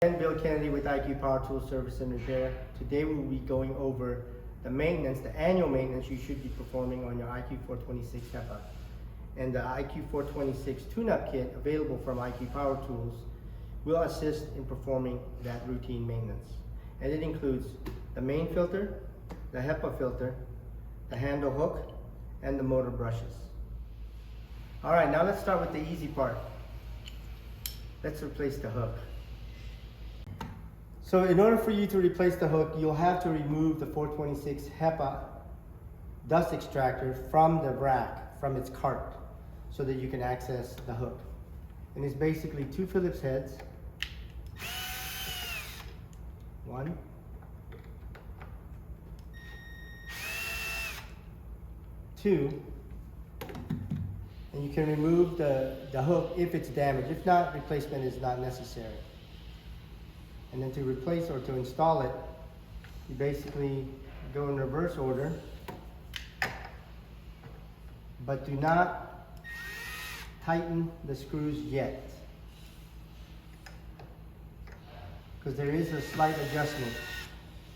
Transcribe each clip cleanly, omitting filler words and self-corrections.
I'm Bill Kennedy with IQ Power Tool Service and Repair. Today we will be going over the maintenance, the annual maintenance you should be performing on your iQ426HEPA. And the iQ426 tune-up kit available from IQ Power Tools will assist in performing that routine maintenance. And it includes the main filter, the HEPA filter, the handle hook, and the motor brushes. All right, now let's start with the easy part. Let's replace the hook. So in order for you to replace the hook, you'll have to remove the 426 HEPA dust extractor from the rack, from its cart, so that you can access the hook. And it's basically two Phillips heads. One. Two. And you can remove the hook if it's damaged. If not, replacement is not necessary. And then to replace or to install it, you basically go in reverse order, but do not tighten the screws yet, because there is a slight adjustment.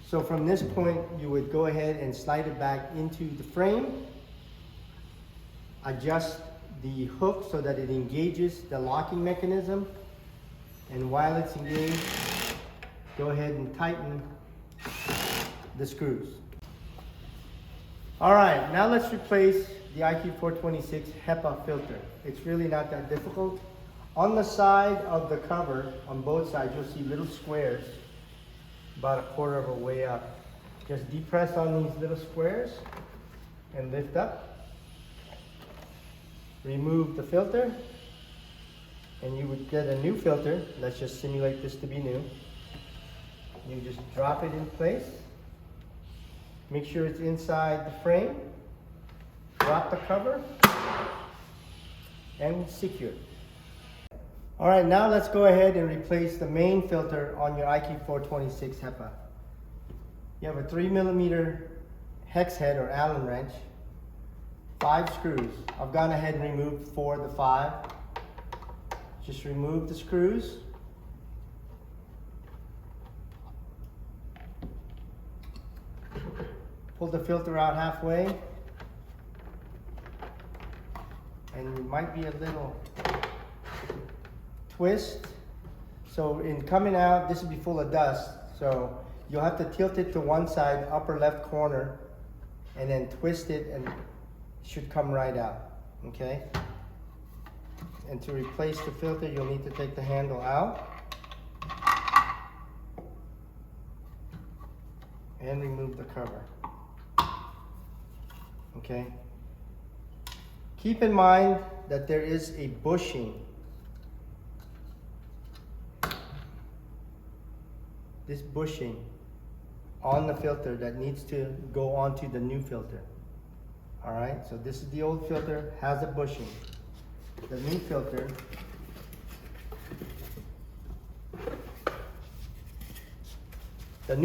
So from this point, you would go ahead and slide it back into the frame, adjust the hook so that it engages the locking mechanism, and while it's engaged, go ahead and tighten the screws. All right, now let's replace the iQ426 HEPA filter. It's really not that difficult. On the side of the cover, on both sides, you'll see little squares about a quarter of a way up. Just depress on these little squares and lift up. Remove the filter, and you would get a new filter. Let's just simulate this to be new. You just drop it in place. Make sure it's inside the frame. Drop the cover and secure. All right, now let's go ahead and replace the main filter on your iQ426 HEPA. You have a 3mm hex head or Allen wrench, 5 screws. I've gone ahead and removed 4 of the 5. Just remove the screws. Pull the filter out halfway, and it might be a little twist. So in coming out, this will be full of dust, so you'll have to tilt it to one side, upper left corner, and then twist it, and it should come right out, okay? And to replace the filter, you'll need to take the handle out and remove the cover. Okay. Keep in mind that there is a bushing. This bushing on the filter that needs to go onto the new filter. All right, so this is the old filter, has a bushing. The new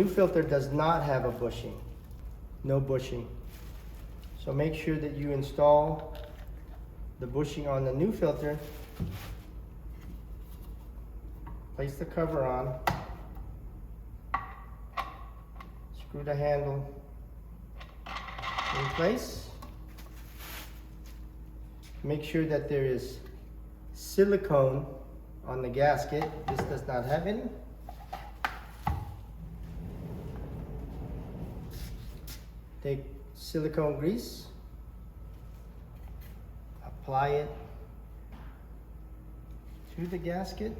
filter does not have a bushing. No bushing. So make sure that you install the bushing on the new filter. Place the cover on. Screw the handle in place. Make sure that there is silicone on the gasket. This does not have any. Take silicone grease, apply it to the gasket.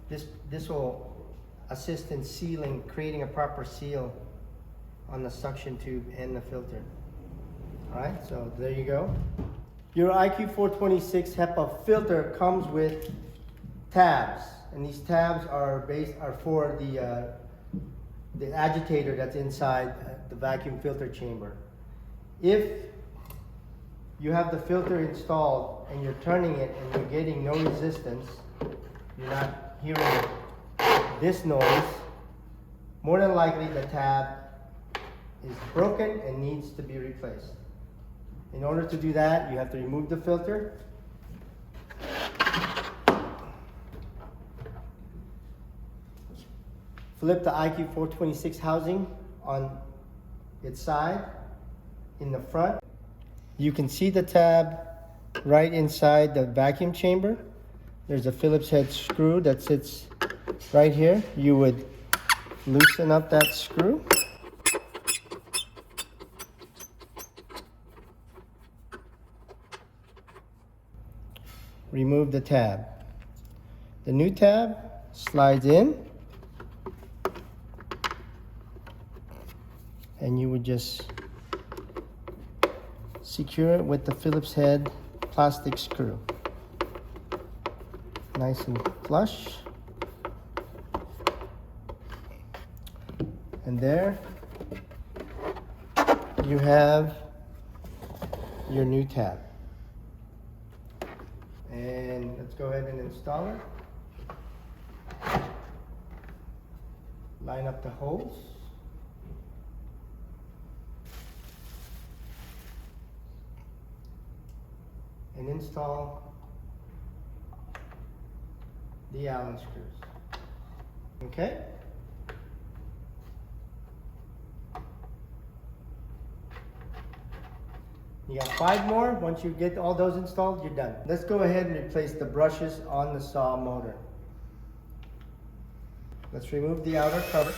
This will assist in sealing, creating a proper seal on the suction tube and the filter. All right, so there you go. Your iQ426 HEPA filter comes with tabs, and these tabs are for the agitator that's inside the vacuum filter chamber. If you have the filter installed and you're turning it and you're getting no resistance, you're not hearing this noise, more than likely the tab is broken and needs to be replaced. In order to do that, you have to remove the filter, flip the iQ426 housing on its side in the front. You can see the tab right inside the vacuum chamber. There's a Phillips head screw that sits right here. You would loosen up that screw. Remove the tab. The new tab slides in, and you would just secure it with the Phillips head plastic screw. Nice and flush. And there you have your new tab. And let's go ahead and install it. Line up the holes. And install the Allen screws. Okay? You got 5 more. Once you get all those installed, you're done. Let's go ahead and replace the brushes on the saw motor. Let's remove the outer cover.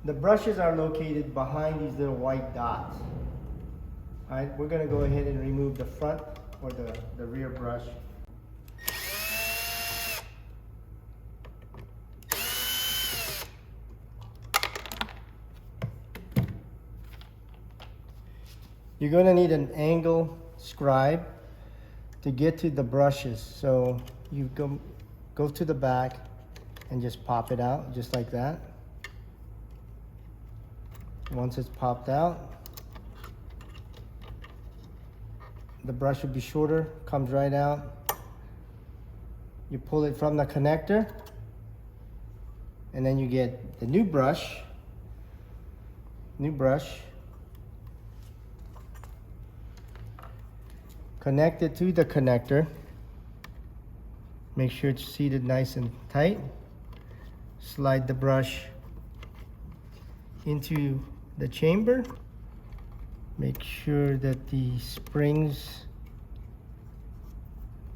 The brushes are located behind these little white dots. All right, we're gonna go ahead and remove the front or the rear brush. You're gonna need an angle scribe to get to the brushes. So you go to the back and just pop it out just like that. Once it's popped out, the brush will be shorter, comes right out. You pull it from the connector, and then you get the new brush. Connect it to the connector. Make sure it's seated nice and tight. Slide the brush into the chamber. Make sure that the springs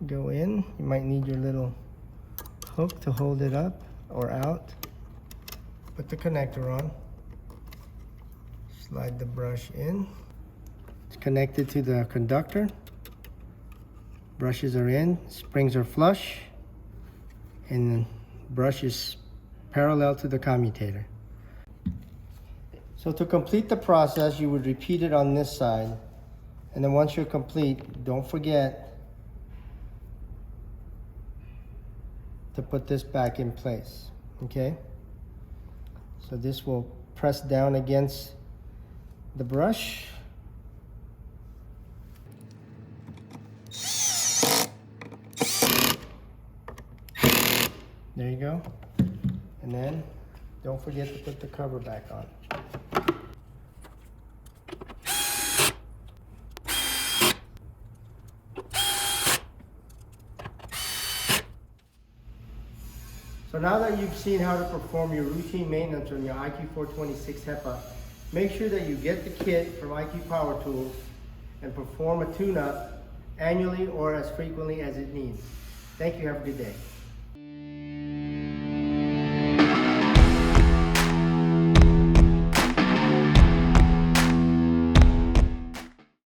go in. You might need your little hook to hold it up or out. Put the connector on. Slide the brush in. It's connected to the conductor. Brushes are in, springs are flush, and the brush is parallel to the commutator. So to complete the process, you would repeat it on this side, and then once you're complete, don't forget to put this back in place, okay? So this will press down against the brush. There you go. And then don't forget to put the cover back on. So now that you've seen how to perform your routine maintenance on your iQ426 HEPA, make sure that you get the kit from IQ Power Tools and perform a tune-up annually or as frequently as it needs. Thank you. Have a good day.